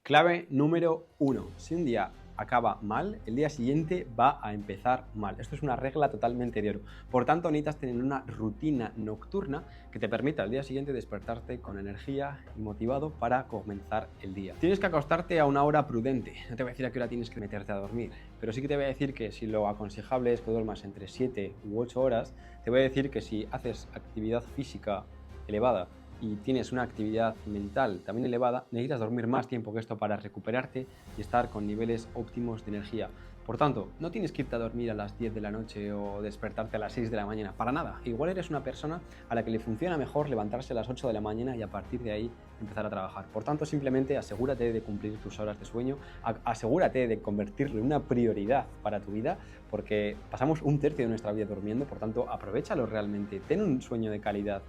Clave número 1. Si un día acaba mal, el día siguiente va a empezar mal. Esto es una regla totalmente de oro. Por tanto, necesitas tener una rutina nocturna que te permita al día siguiente despertarte con energía y motivado para comenzar el día. Tienes que acostarte a una hora prudente. No te voy a decir a qué hora tienes que meterte a dormir, pero sí que te voy a decir que si lo aconsejable es que duermas entre 7 u 8 horas, te voy a decir que si haces actividad física elevada y tienes una actividad mental también elevada, necesitas dormir más tiempo que esto para recuperarte y estar con niveles óptimos de energía. Por tanto, no tienes que irte a dormir a las 10 de la noche o despertarte a las 6 de la mañana, para nada. Igual eres una persona a la que le funciona mejor levantarse a las 8 de la mañana y a partir de ahí empezar a trabajar. Por tanto, simplemente asegúrate de cumplir tus horas de sueño, asegúrate de convertirlo en una prioridad para tu vida, porque pasamos un tercio de nuestra vida durmiendo, por tanto, aprovéchalo realmente, ten un sueño de calidad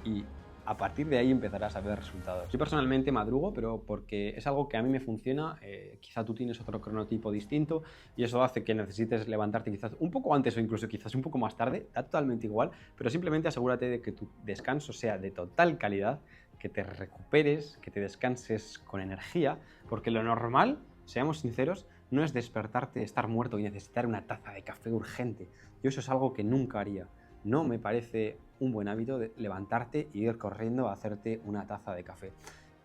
y a partir de ahí empezarás a ver resultados. Yo personalmente madrugo, pero porque es algo que a mí me funciona. Quizá tú tienes otro cronotipo distinto y eso hace que necesites levantarte quizás un poco antes o incluso quizás un poco más tarde, da totalmente igual, pero simplemente asegúrate de que tu descanso sea de total calidad, que te recuperes, que te descanses con energía, porque lo normal, seamos sinceros, no es despertarte, estar muerto y necesitar una taza de café urgente. Yo eso es algo que nunca haría. No me parece un buen hábito de levantarte y ir corriendo a hacerte una taza de café.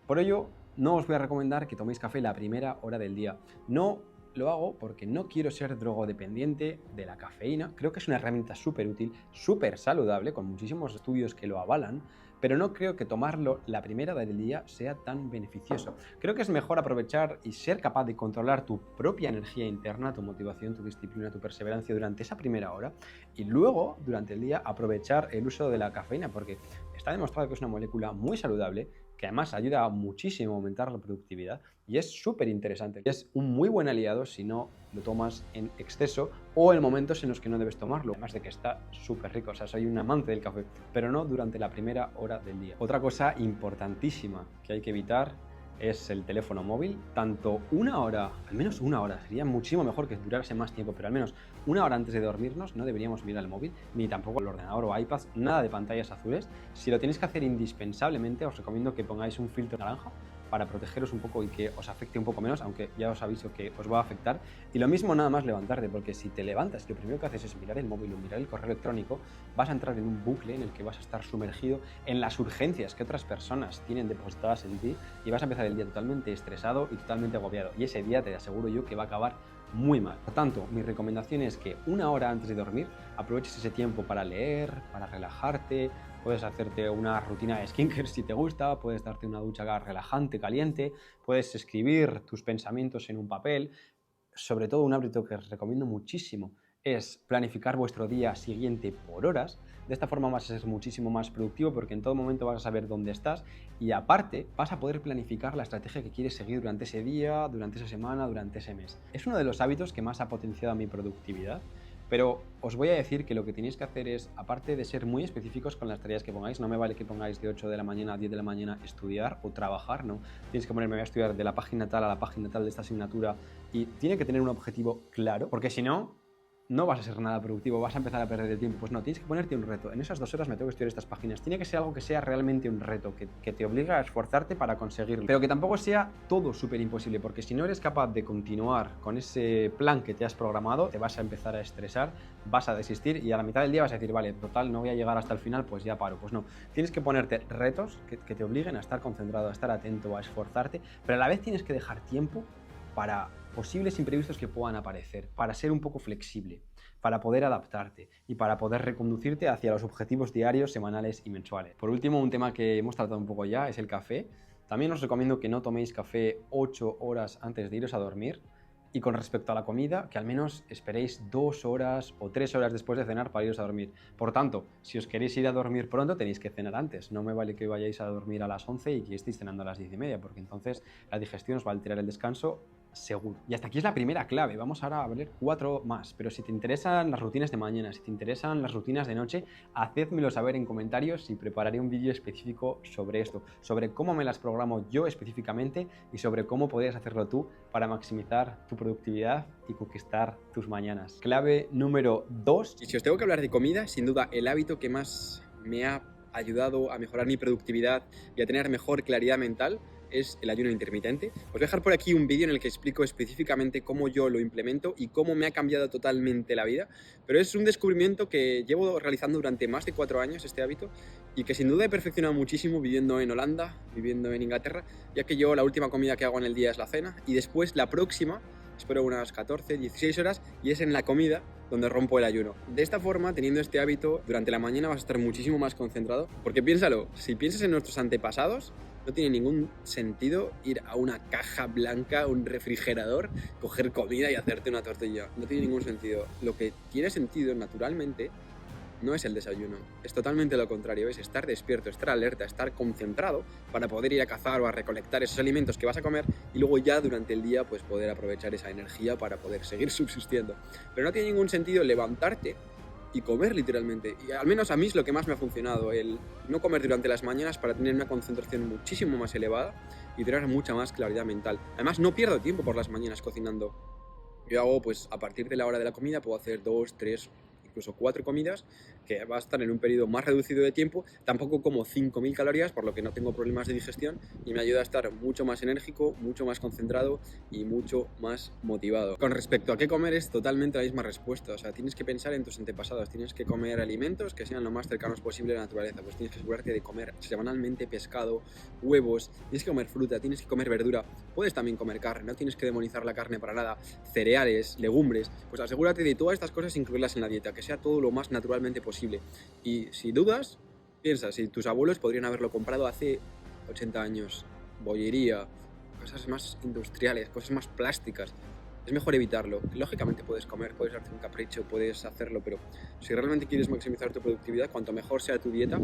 Por ello, no os voy a recomendar que toméis café la primera hora del día. No lo hago porque no quiero ser drogodependiente de la cafeína. Creo que es una herramienta súper útil, súper saludable, con muchísimos estudios que lo avalan, pero no creo que tomarlo la primera hora del día sea tan beneficioso. Creo que es mejor aprovechar y ser capaz de controlar tu propia energía interna, tu motivación, tu disciplina, tu perseverancia durante esa primera hora y luego, durante el día, aprovechar el uso de la cafeína, porque está demostrado que es una molécula muy saludable, que además ayuda muchísimo a aumentar la productividad y es súper interesante. Es un muy buen aliado si no lo tomas en exceso o en momentos en los que no debes tomarlo. Además de que está súper rico, o sea, soy un amante del café, pero no durante la primera hora del día. Otra cosa importantísima que hay que evitar es el teléfono móvil, tanto una hora, al menos una hora, sería muchísimo mejor que durase más tiempo, pero al menos una hora antes de dormirnos no deberíamos mirar el móvil, ni tampoco el ordenador o iPad, nada de pantallas azules. Si lo tenéis que hacer indispensablemente, os recomiendo que pongáis un filtro naranja para protegeros un poco y que os afecte un poco menos, aunque ya os aviso que os va a afectar. Y lo mismo nada más levantarte, porque si te levantas y lo primero que haces es mirar el móvil o mirar el correo electrónico, vas a entrar en un bucle en el que vas a estar sumergido en las urgencias que otras personas tienen depositadas en ti y vas a empezar el día totalmente estresado y totalmente agobiado. Y ese día te aseguro yo que va a acabar muy mal. Por tanto, mi recomendación es que una hora antes de dormir aproveches ese tiempo para leer, para relajarte. Puedes hacerte una rutina de skincare si te gusta, puedes darte una ducha relajante, caliente, puedes escribir tus pensamientos en un papel. Sobre todo un hábito que os recomiendo muchísimo es planificar vuestro día siguiente por horas. De esta forma vas a ser muchísimo más productivo porque en todo momento vas a saber dónde estás y aparte vas a poder planificar la estrategia que quieres seguir durante ese día, durante esa semana, durante ese mes. Es uno de los hábitos que más ha potenciado mi productividad. Pero os voy a decir que lo que tenéis que hacer es, aparte de ser muy específicos con las tareas que pongáis, no me vale que pongáis de 8 de la mañana a 10 de la mañana estudiar o trabajar, no. Tienes que ponerme a estudiar de la página tal a la página tal de esta asignatura y tiene que tener un objetivo claro, porque si no, no vas a ser nada productivo, vas a empezar a perder el tiempo. Pues no, tienes que ponerte un reto. En esas 2 horas me tengo que estudiar estas páginas. Tiene que ser algo que sea realmente un reto, que te obliga a esforzarte para conseguirlo. Pero que tampoco sea todo súper imposible, porque si no eres capaz de continuar con ese plan que te has programado, te vas a empezar a estresar, vas a desistir y a la mitad del día vas a decir, vale, total, no voy a llegar hasta el final, pues ya paro. Pues no, tienes que ponerte retos que te obliguen a estar concentrado, a estar atento, a esforzarte, pero a la vez tienes que dejar tiempo para posibles imprevistos que puedan aparecer, para ser un poco flexible, para poder adaptarte y para poder reconducirte hacia los objetivos diarios, semanales y mensuales. Por último, un tema que hemos tratado un poco ya es el café. También os recomiendo que no toméis café 8 horas antes de iros a dormir. Y con respecto a la comida, que al menos esperéis 2 horas o 3 horas después de cenar para iros a dormir. Por tanto, si os queréis ir a dormir pronto, tenéis que cenar antes. No me vale que vayáis a dormir a las 11 y que estéis cenando a las 10:30, porque entonces la digestión os va a alterar el descanso seguro. Y hasta aquí es la primera clave. Vamos ahora a ver 4 más. Pero si te interesan las rutinas de mañana, si te interesan las rutinas de noche, hacedmelo saber en comentarios y prepararé un vídeo específico sobre esto, sobre cómo me las programo yo específicamente y sobre cómo podrías hacerlo tú para maximizar tu productividad y conquistar tus mañanas. Clave número 2. Y si os tengo que hablar de comida, sin duda el hábito que más me ha ayudado a mejorar mi productividad y a tener mejor claridad mental es el ayuno intermitente. Os voy a dejar por aquí un vídeo en el que explico específicamente cómo yo lo implemento y cómo me ha cambiado totalmente la vida, pero es un descubrimiento que llevo realizando durante más de 4 años, este hábito, y que sin duda he perfeccionado muchísimo viviendo en Holanda, viviendo en Inglaterra, ya que yo la última comida que hago en el día es la cena y después la próxima espero unas 14, 16 horas y es en la comida donde rompo el ayuno. De esta forma, teniendo este hábito, durante la mañana vas a estar muchísimo más concentrado, porque piénsalo, si piensas en nuestros antepasados, no tiene ningún sentido ir a una caja blanca, un refrigerador, coger comida y hacerte una tortilla. No tiene ningún sentido. Lo que tiene sentido naturalmente no es el desayuno, es totalmente lo contrario, es estar despierto, estar alerta, estar concentrado para poder ir a cazar o a recolectar esos alimentos que vas a comer y luego ya durante el día pues poder aprovechar esa energía para poder seguir subsistiendo. Pero no tiene ningún sentido levantarte y comer literalmente, y al menos a mí es lo que más me ha funcionado, el no comer durante las mañanas para tener una concentración muchísimo más elevada y tener mucha más claridad mental. Además no pierdo tiempo por las mañanas cocinando. Yo hago, pues a partir de la hora de la comida puedo hacer 2, 3, incluso 4 comidas, que va a estar en un periodo más reducido de tiempo. Tampoco como 5.000 calorías, por lo que no tengo problemas de digestión y me ayuda a estar mucho más enérgico, mucho más concentrado y mucho más motivado. Con respecto a qué comer es totalmente la misma respuesta, o sea, tienes que pensar en tus antepasados, tienes que comer alimentos que sean lo más cercanos posible a la naturaleza, pues tienes que asegurarte de comer semanalmente pescado, huevos, tienes que comer fruta, tienes que comer verdura, puedes también comer carne, no tienes que demonizar la carne para nada, cereales, legumbres, pues asegúrate de todas estas cosas incluirlas en la dieta, que sea todo lo más naturalmente posible. Y si dudas, piensa, si tus abuelos podrían haberlo comprado hace 80 años, bollería, cosas más industriales, cosas más plásticas, es mejor evitarlo. Lógicamente puedes comer, puedes darte un capricho, puedes hacerlo, pero si realmente quieres maximizar tu productividad, cuanto mejor sea tu dieta,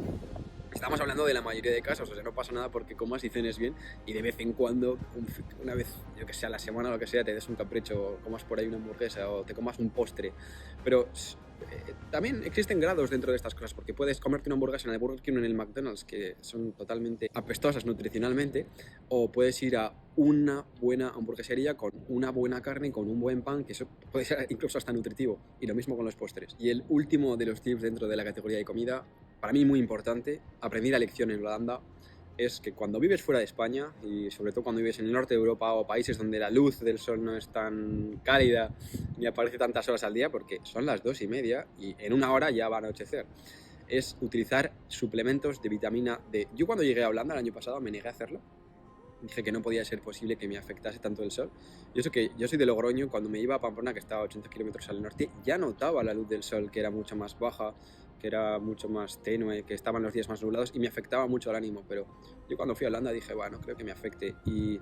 estamos hablando de la mayoría de casos, o sea, no pasa nada porque comas y cenes bien y de vez en cuando, una vez, yo que sé, a la semana o lo que sea, te des un capricho, comas por ahí una hamburguesa o te comas un postre, pero también existen grados dentro de estas cosas, porque puedes comerte una hamburguesa en el Burger King o en el McDonald's que son totalmente apestosas nutricionalmente, o puedes ir a una buena hamburguesería con una buena carne, con un buen pan, que eso puede ser incluso hasta nutritivo, y lo mismo con los postres. Y el último de los tips dentro de la categoría de comida, para mí muy importante, aprendí la lección en Holanda, es que cuando vives fuera de España, y sobre todo cuando vives en el norte de Europa o países donde la luz del sol no es tan cálida ni aparece tantas horas al día, porque son las 2:30 y en una hora ya va a anochecer, es utilizar suplementos de vitamina D. Yo cuando llegué a Holanda el año pasado me negué a hacerlo. Dije que no podía ser posible que me afectase tanto el sol. Y eso que yo soy de Logroño, cuando me iba a Pamplona, que estaba a 80 kilómetros al norte, ya notaba la luz del sol, que era mucho más baja, que era mucho más tenue, que estaban los días más nublados y me afectaba mucho el ánimo. Pero yo cuando fui a Holanda dije, bueno, creo que me afecte. Y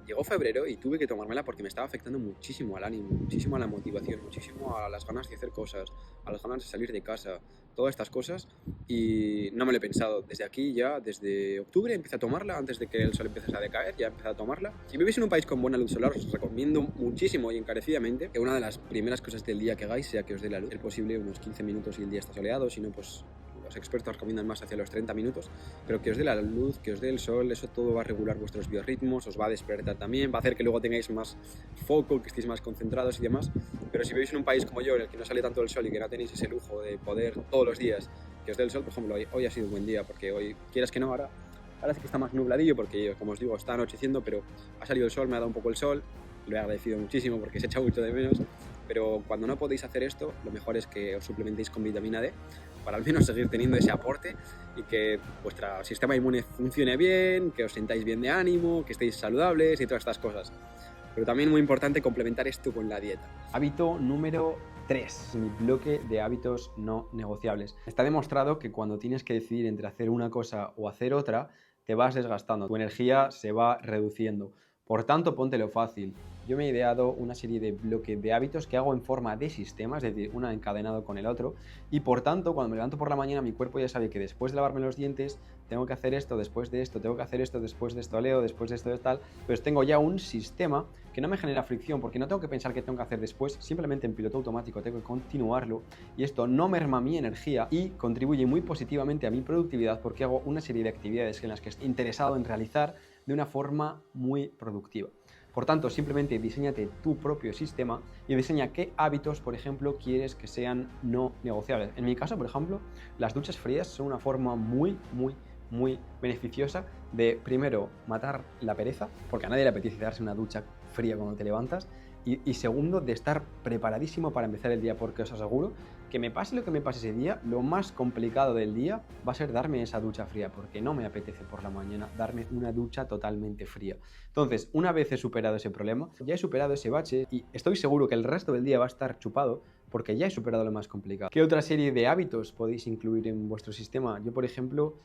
llegó febrero y tuve que tomármela porque me estaba afectando muchísimo al ánimo, muchísimo a la motivación, muchísimo a las ganas de hacer cosas, a las ganas de salir de casa, todas estas cosas, y no me lo he pensado. Desde aquí ya, desde octubre empecé a tomarla, antes de que el sol empezase a decaer, ya empecé a tomarla. Si vivís en un país con buena luz solar, os recomiendo muchísimo y encarecidamente que una de las primeras cosas del día que hagáis sea que os dé la luz. Es posible unos 15 minutos y el día está soleado, si no, pues los expertos recomiendan más hacia los 30 minutos, pero que os dé la luz, que os dé el sol, eso todo va a regular vuestros biorritmos, os va a despertar también, va a hacer que luego tengáis más foco, que estéis más concentrados y demás. Pero si vivís en un país como yo, en el que no sale tanto el sol y que no tenéis ese lujo de poder todos los días que os dé el sol, por ejemplo, hoy ha sido un buen día, porque hoy, quieras que no, ahora sí que está más nubladillo, porque como os digo, está anocheciendo, pero ha salido el sol, me ha dado un poco el sol, lo he agradecido muchísimo porque se echa mucho de menos. Pero cuando no podéis hacer esto, lo mejor es que os suplementéis con vitamina D para al menos seguir teniendo ese aporte y que vuestro sistema inmune funcione bien, que os sintáis bien de ánimo, que estéis saludables y todas estas cosas. Pero también muy importante complementar esto con la dieta. Hábito número 3, mi bloque de hábitos no negociables. Está demostrado que cuando tienes que decidir entre hacer una cosa o hacer otra, te vas desgastando, tu energía se va reduciendo. Por tanto, póntelo fácil. Yo me he ideado una serie de bloques de hábitos que hago en forma de sistema, es decir, una encadenado con el otro, y por tanto, cuando me levanto por la mañana, mi cuerpo ya sabe que después de lavarme los dientes, tengo que hacer esto, después de esto, tengo que hacer esto, después de esto leo, después de esto de tal, pues tengo ya un sistema que no me genera fricción, porque no tengo que pensar qué tengo que hacer después, simplemente en piloto automático tengo que continuarlo, y esto no merma mi energía y contribuye muy positivamente a mi productividad, porque hago una serie de actividades en las que estoy interesado en realizar de una forma muy productiva. Por tanto, simplemente diseñate tu propio sistema y diseña qué hábitos, por ejemplo, quieres que sean no negociables. En mi caso, por ejemplo, las duchas frías son una forma muy muy beneficiosa de, primero, matar la pereza, porque a nadie le apetece darse una ducha fría cuando te levantas, y segundo, de estar preparadísimo para empezar el día, porque os aseguro que me pase lo que me pase ese día, lo más complicado del día va a ser darme esa ducha fría, porque no me apetece por la mañana darme una ducha totalmente fría. Entonces, una vez he superado ese problema, ya he superado ese bache y estoy seguro que el resto del día va a estar chupado porque ya he superado lo más complicado. ¿Qué otra serie de hábitos podéis incluir en vuestro sistema? Yo, por ejemplo,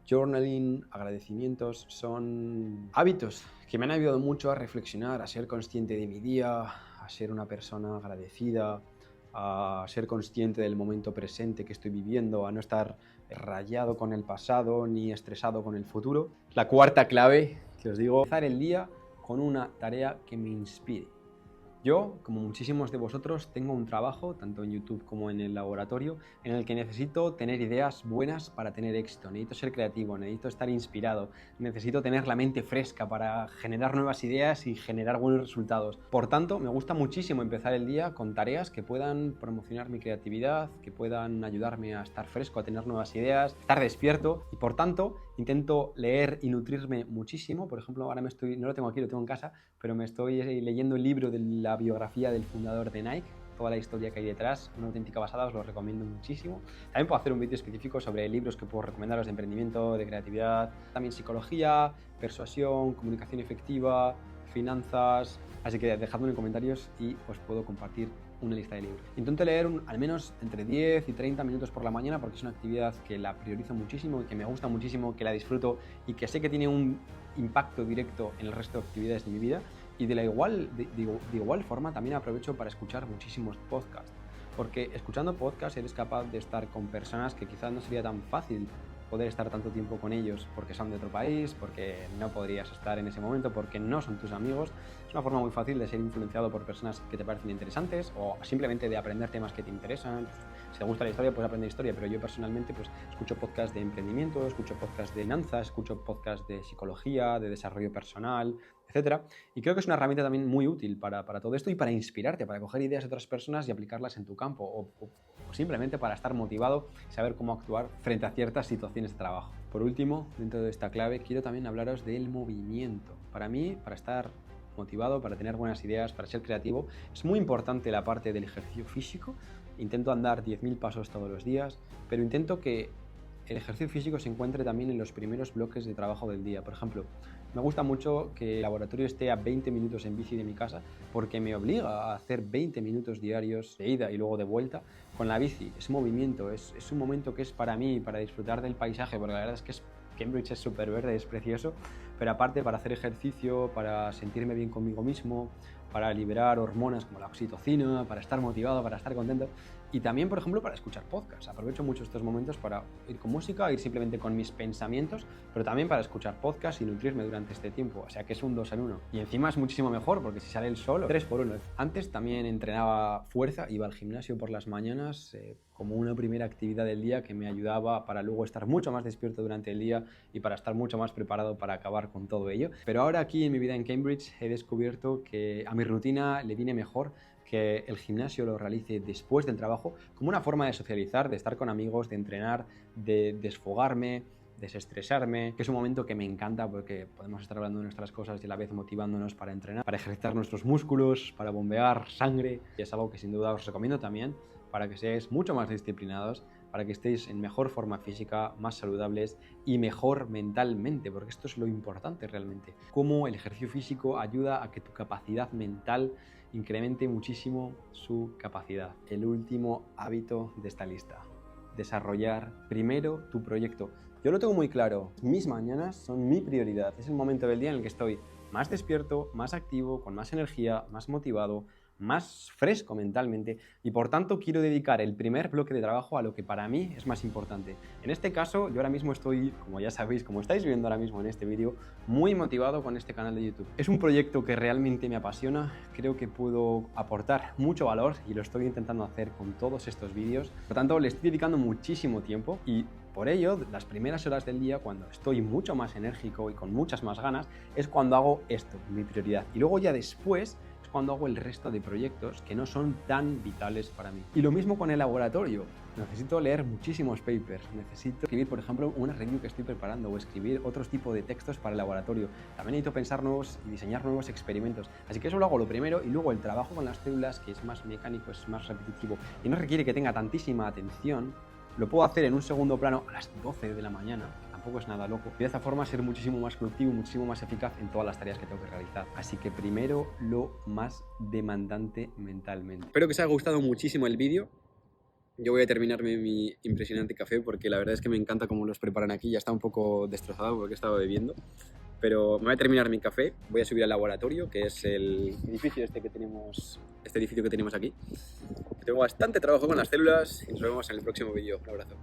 journaling, agradecimientos, son hábitos que me han ayudado mucho a reflexionar, a ser consciente de mi día, a ser una persona agradecida, a ser consciente del momento presente que estoy viviendo, a no estar rayado con el pasado ni estresado con el futuro. La cuarta clave que os digo, empezar el día con una tarea que me inspire. Yo, como muchísimos de vosotros, tengo un trabajo, tanto en YouTube como en el laboratorio, en el que necesito tener ideas buenas para tener éxito. Necesito ser creativo, necesito estar inspirado, necesito tener la mente fresca para generar nuevas ideas y generar buenos resultados. Por tanto, me gusta muchísimo empezar el día con tareas que puedan promocionar mi creatividad, que puedan ayudarme a estar fresco, a tener nuevas ideas, estar despierto y, por tanto, intento leer y nutrirme muchísimo. Por ejemplo, ahora no lo tengo aquí, lo tengo en casa, pero me estoy leyendo el libro de la biografía del fundador de Nike, toda la historia que hay detrás, una auténtica basada, os lo recomiendo muchísimo. También puedo hacer un vídeo específico sobre libros que puedo recomendaros de emprendimiento, de creatividad, también psicología, persuasión, comunicación efectiva, finanzas, así que dejadme en comentarios y os puedo compartir una lista de libros. Intento leer al menos entre 10 y 30 minutos por la mañana porque es una actividad que la priorizo muchísimo y que me gusta muchísimo, que la disfruto y que sé que tiene un impacto directo en el resto de actividades de mi vida. Y de igual forma también aprovecho para escuchar muchísimos podcasts, porque escuchando podcasts eres capaz de estar con personas que quizás no sería tan fácil poder estar tanto tiempo con ellos porque son de otro país, porque no podrías estar en ese momento, porque no son tus amigos. Es una forma muy fácil de ser influenciado por personas que te parecen interesantes o simplemente de aprender temas que te interesan. Si te gusta la historia, pues aprende historia, pero yo personalmente pues escucho podcasts de emprendimiento, escucho podcasts de finanzas, escucho podcasts de psicología, de desarrollo personal, etcétera. Y creo que es una herramienta también muy útil para todo esto y para inspirarte, para coger ideas de otras personas y aplicarlas en tu campo o simplemente para estar motivado y saber cómo actuar frente a ciertas situaciones de trabajo. Por último, dentro de esta clave, quiero también hablaros del movimiento. Para mí, para estar motivado, para tener buenas ideas, para ser creativo, es muy importante la parte del ejercicio físico. Intento andar 10.000 pasos todos los días, pero intento que el ejercicio físico se encuentre también en los primeros bloques de trabajo del día. Por ejemplo, me gusta mucho que el laboratorio esté a 20 minutos en bici de mi casa porque me obliga a hacer 20 minutos diarios de ida y luego de vuelta con la bici. Es movimiento, es un momento que es para mí, para disfrutar del paisaje, porque la verdad es que Cambridge es súper verde, es precioso, pero aparte para hacer ejercicio, para sentirme bien conmigo mismo, para liberar hormonas como la oxitocina, para estar motivado, para estar contento y también, por ejemplo, para escuchar podcasts. Aprovecho mucho estos momentos para ir con música, ir simplemente con mis pensamientos, pero también para escuchar podcasts y nutrirme durante este tiempo. O sea que es un 2 en 1. Y encima es muchísimo mejor porque si sale el sol, 3 por 1. Antes también entrenaba fuerza, iba al gimnasio por las mañanas como una primera actividad del día que me ayudaba para luego estar mucho más despierto durante el día y para estar mucho más preparado para acabar con todo ello. Pero ahora aquí en mi vida en Cambridge he descubierto que a mi rutina le viene mejor que el gimnasio lo realice después del trabajo como una forma de socializar, de estar con amigos, de entrenar, de desfogarme, desestresarme, que es un momento que me encanta porque podemos estar hablando de nuestras cosas y a la vez motivándonos para entrenar, para ejercitar nuestros músculos, para bombear sangre. Y es algo que sin duda os recomiendo también para que seáis mucho más disciplinados, para que estéis en mejor forma física, más saludables y mejor mentalmente, porque esto es lo importante realmente. Cómo el ejercicio físico ayuda a que tu capacidad mental incremente muchísimo su capacidad. El último hábito de esta lista: desarrollar primero tu proyecto. Yo lo tengo muy claro, mis mañanas son mi prioridad, es el momento del día en el que estoy más despierto, más activo, con más energía, más motivado, más fresco mentalmente y por tanto quiero dedicar el primer bloque de trabajo a lo que para mí es más importante. En este caso yo ahora mismo estoy, como ya sabéis, como estáis viendo ahora mismo en este vídeo, muy motivado con este canal de YouTube. Es un proyecto que realmente me apasiona, creo que puedo aportar mucho valor y lo estoy intentando hacer con todos estos vídeos. Por tanto le estoy dedicando muchísimo tiempo y por ello, las primeras horas del día, cuando estoy mucho más enérgico y con muchas más ganas, es cuando hago esto, mi prioridad. Y luego ya después es cuando hago el resto de proyectos que no son tan vitales para mí. Y lo mismo con el laboratorio. Necesito leer muchísimos papers, necesito escribir, por ejemplo, una review que estoy preparando o escribir otros tipos de textos para el laboratorio. También necesito pensar nuevos y diseñar nuevos experimentos. Así que eso lo hago lo primero, y luego el trabajo con las células, que es más mecánico, es más repetitivo y no requiere que tenga tantísima atención, lo puedo hacer en un segundo plano a las 12 de la mañana. Tampoco es nada loco. Y de esta forma ser muchísimo más productivo, muchísimo más eficaz en todas las tareas que tengo que realizar. Así que primero lo más demandante mentalmente. Espero que os haya gustado muchísimo el vídeo. Yo voy a terminarme mi impresionante café porque la verdad es que me encanta cómo los preparan aquí. Ya está un poco destrozado porque he estado bebiendo. Pero me voy a terminar mi café, voy a subir al laboratorio, que es el edificio que tenemos aquí. Tengo bastante trabajo con las células y nos vemos en el próximo vídeo. Un abrazo.